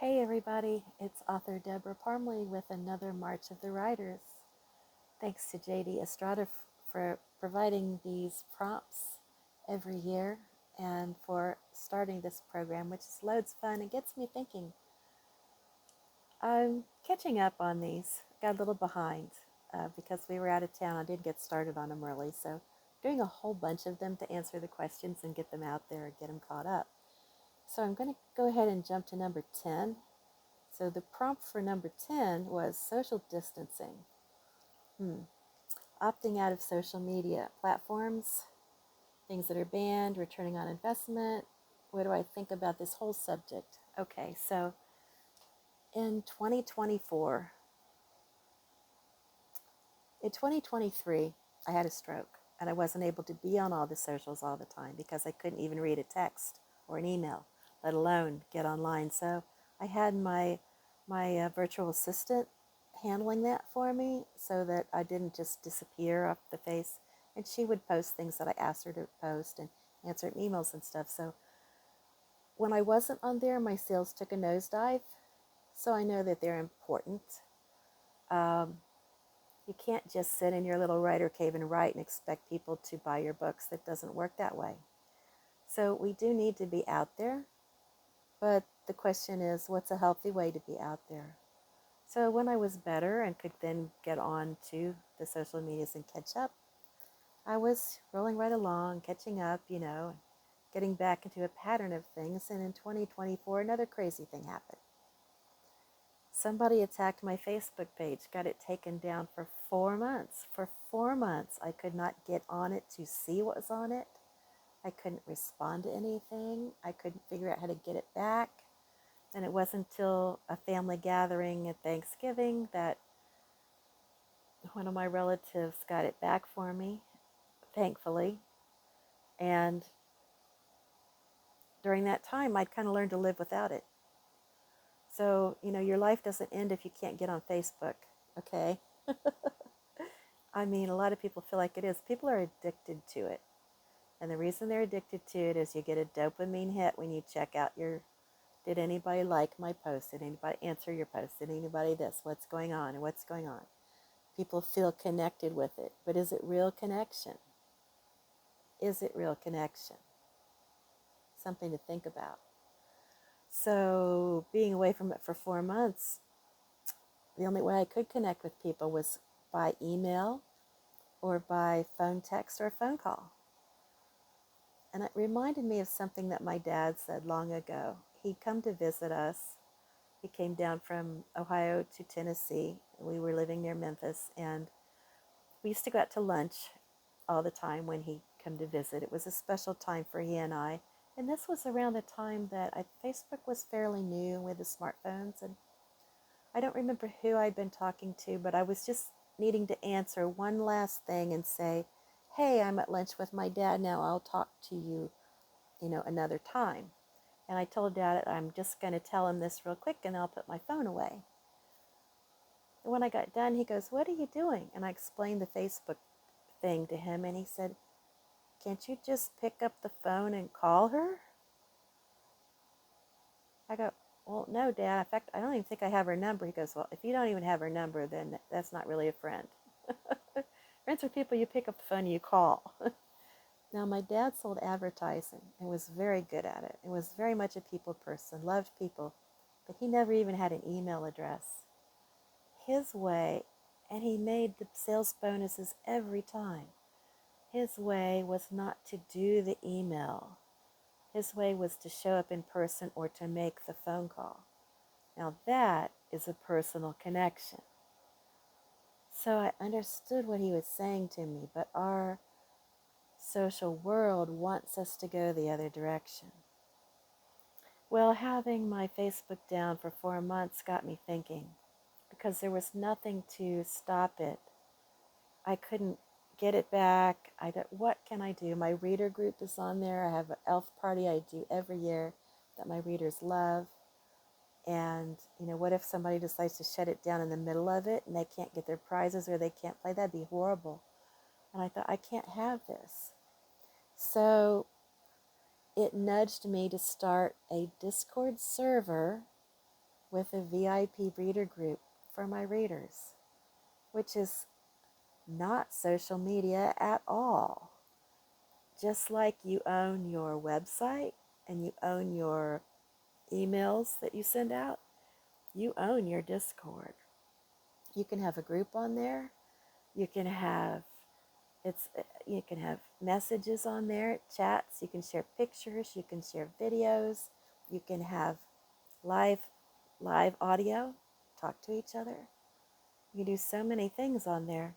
Hey everybody, it's author Debra Parmley with another March of the Writers. Thanks to JD Estrada for providing these prompts every year and for starting this program, which is loads of fun and gets me thinking. I'm catching up on these. Got a little behind because we were out of town. I did get started on them early, so doing a whole bunch of them to answer the questions and get them out there and get them caught up. So I'm going to go ahead and jump to number 10. So the prompt for number 10 was social distancing. Opting out of social media platforms, things that are banned, returning on investment. What do I think about this whole subject? Okay, so in 2024, in 2023, I had a stroke and I wasn't able to be on all the socials all the time because I couldn't even read a text or an email, let alone get online. So I had my virtual assistant handling that for me so that I didn't just disappear off the face. And she would post things that I asked her to post and answer emails and stuff. So when I wasn't on there, my sales took a nosedive. So I know that they're important. You can't just sit in your little writer cave and write and expect people to buy your books. That doesn't work that way. So we do need to be out there. But the question is, what's a healthy way to be out there? So when I was better and could then get on to the social medias and catch up, I was rolling right along, catching up, getting back into a pattern of things. And in 2024, another crazy thing happened. Somebody attacked my Facebook page, got it taken down for 4 months. For 4 months, I could not get on it to see what was on it. I couldn't respond to anything. I couldn't figure out how to get it back. And it wasn't until a family gathering at Thanksgiving that one of my relatives got it back for me, thankfully. And during that time, I'd kind of learned to live without it. So, your life doesn't end if you can't get on Facebook, okay? I mean, a lot of people feel like it is. People are addicted to it. And the reason they're addicted to it is you get a dopamine hit when you check out did anybody like my post? Did anybody answer your post? Did anybody this? What's going on and what's going on? People feel connected with it. But is it real connection? Is it real connection? Something to think about. So being away from it for 4 months, the only way I could connect with people was by email or by phone text or phone call. And it reminded me of something that my dad said long ago. He'd come to visit us. He came down from Ohio to Tennessee. We were living near Memphis, and we used to go out to lunch all the time when he'd come to visit. It was a special time for he and I. And this was around the time that Facebook was fairly new with the smartphones. And I don't remember who I'd been talking to, but I was just needing to answer one last thing and say, hey, I'm at lunch with my dad now. I'll talk to you, another time. And I told Dad I'm just going to tell him this real quick and I'll put my phone away. And when I got done, he goes, what are you doing? And I explained the Facebook thing to him, and he said, can't you just pick up the phone and call her? I go, well, no, Dad. In fact, I don't even think I have her number. He goes, well, if you don't even have her number, then that's not really a friend. Friends are people you pick up the phone and you call. Now, my dad sold advertising and was very good at it and was very much a people person, loved people, but he never even had an email address. His way, and he made the sales bonuses every time, his way was not to do the email. His way was to show up in person or to make the phone call. Now that is a personal connection. So I understood what he was saying to me, but our social world wants us to go the other direction. Well, having my Facebook down for 4 months got me thinking, because there was nothing to stop it. I couldn't get it back. What can I do? My reader group is on there. I have an elf party I do every year that my readers love. And, what if somebody decides to shut it down in the middle of it and they can't get their prizes or they can't play? That'd be horrible. And I thought, I can't have this. So it nudged me to start a Discord server with a VIP reader group for my readers, which is not social media at all. Just like you own your website and you own your emails that you send out, you own your Discord. You can have a group on there. You can have you can have messages on there, chats, you can share pictures, you can share videos, you can have live audio, talk to each other. You can do so many things on there,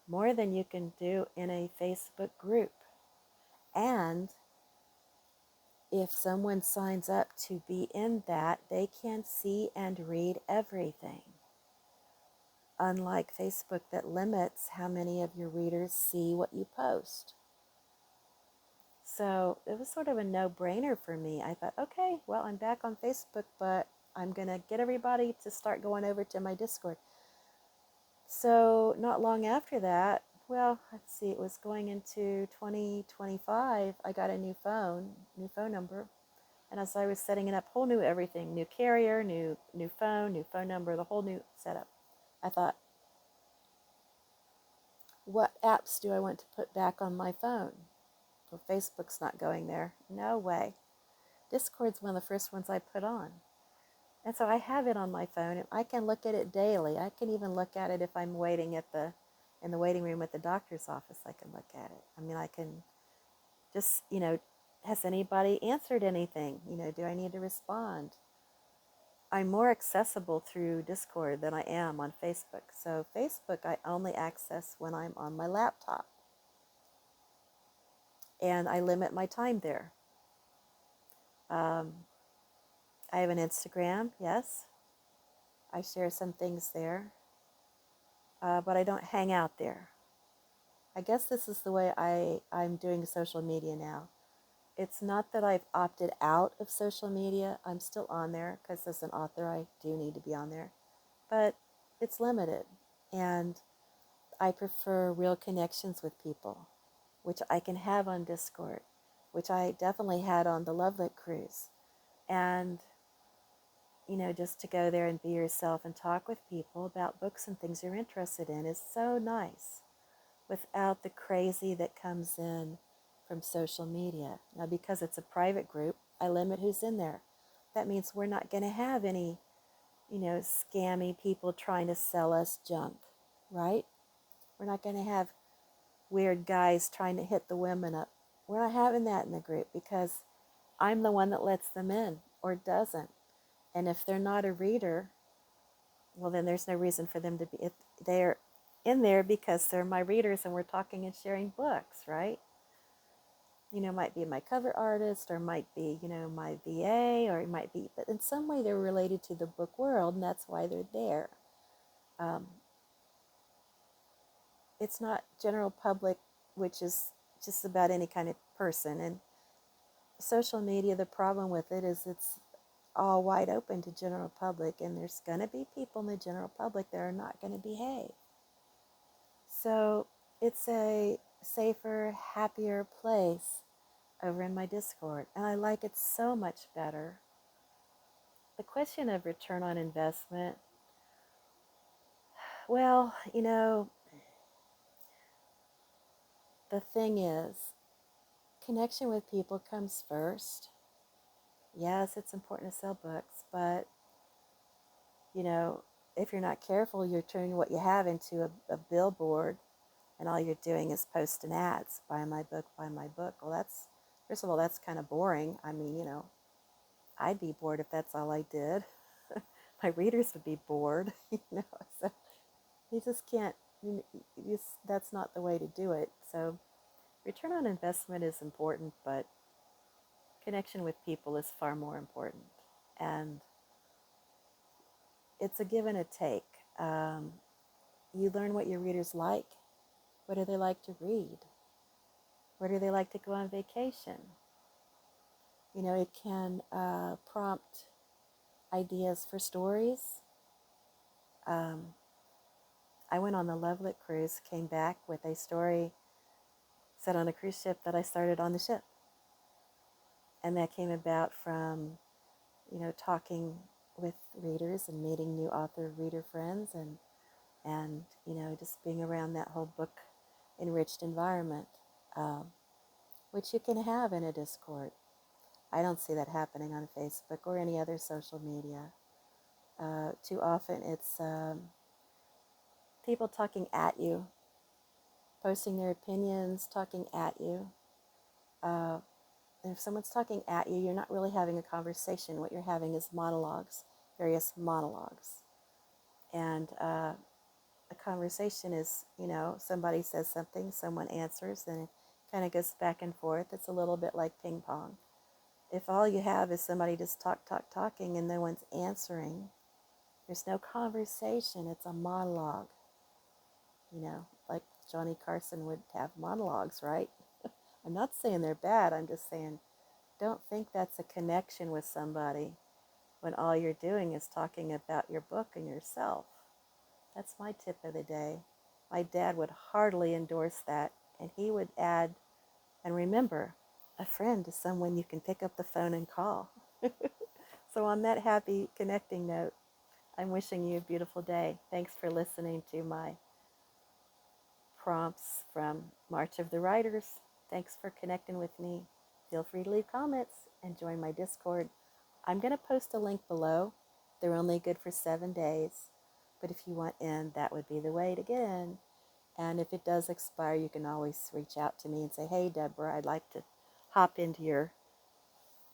more than you can do in a Facebook group. And if someone signs up to be in that, they can see and read everything. Unlike Facebook that limits how many of your readers see what you post. So it was sort of a no-brainer for me. I thought, okay, well, I'm back on Facebook, but I'm going to get everybody to start going over to my Discord. So not long after that, well, let's see, it was going into 2025, I got a new phone number. And as I was setting it up, whole new everything, new carrier, new phone number, the whole new setup. I thought, what apps do I want to put back on my phone? Well, Facebook's not going there. No way. Discord's one of the first ones I put on. And so I have it on my phone, and I can look at it daily. I can even look at it if I'm waiting in the waiting room at the doctor's office. I can look at it. I mean, I can just, has anybody answered anything? Do I need to respond? I'm more accessible through Discord than I am on Facebook. So Facebook I only access when I'm on my laptop. And I limit my time there. I have an Instagram, yes. I share some things there. But I don't hang out there. I guess this is the way I'm doing social media now. It's not that I've opted out of social media. I'm still on there because as an author, I do need to be on there. But it's limited. And I prefer real connections with people, which I can have on Discord, which I definitely had on the Lovelit cruise. And, just to go there and be yourself and talk with people about books and things you're interested in is so nice without the crazy that comes in from social media. Now, because it's a private group, I limit who's in there. That means we're not going to have any, scammy people trying to sell us junk, right? We're not going to have weird guys trying to hit the women up. We're not having that in the group because I'm the one that lets them in or doesn't. And if they're not a reader, well, then there's no reason for them to be. If they're in there because they're my readers and we're talking and sharing books, right? Might be my cover artist or might be, my VA, or it might be, but in some way they're related to the book world and that's why they're there. It's not general public, which is just about any kind of person. And social media, the problem with it is it's all wide open to general public, and there's going to be people in the general public that are not going to behave. So it's a safer, happier place over in my Discord, and I like it so much better. The question of return on investment, well, the thing is, connection with people comes first. Yes, it's important to sell books, but, if you're not careful, you're turning what you have into a billboard, and all you're doing is posting ads. Buy my book, buy my book. Well, first of all, that's kind of boring. I mean, I'd be bored if that's all I did. My readers would be bored, So you just can't, that's not the way to do it. So return on investment is important, but connection with people is far more important. And it's a give and a take. You learn what your readers like. What do they like to read? Where do they like to go on vacation? It can prompt ideas for stories. I went on the Lovelit cruise, came back with a story set on a cruise ship that I started on the ship. And that came about from, talking with readers and meeting new author reader friends, and just being around that whole book enriched environment, which you can have in a Discord. I don't see that happening on Facebook or any other social media. Too often it's people talking at you, posting their opinions, talking at you. Uh, and if someone's talking at you, you're not really having a conversation. What you're having is monologues, various monologues. And a conversation is, somebody says something, someone answers, and it kind of goes back and forth. It's a little bit like ping pong. If all you have is somebody just talking and no one's answering, there's no conversation. It's a monologue. Like Johnny Carson would have monologues, right? I'm not saying they're bad. I'm just saying don't think that's a connection with somebody when all you're doing is talking about your book and yourself. That's my tip of the day. My dad would heartily endorse that, and he would add, and remember, a friend is someone you can pick up the phone and call. So on that happy connecting note, I'm wishing you a beautiful day. Thanks for listening to my prompts from March of the Writers. Thanks for connecting with me. Feel free to leave comments and join my Discord. I'm going to post a link below. They're only good for 7 days. But if you want in, that would be the way to get in. And if it does expire, you can always reach out to me and say, hey, Debra, I'd like to hop into your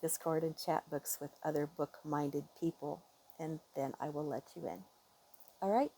Discord and chat books with other book-minded people. And then I will let you in. All right?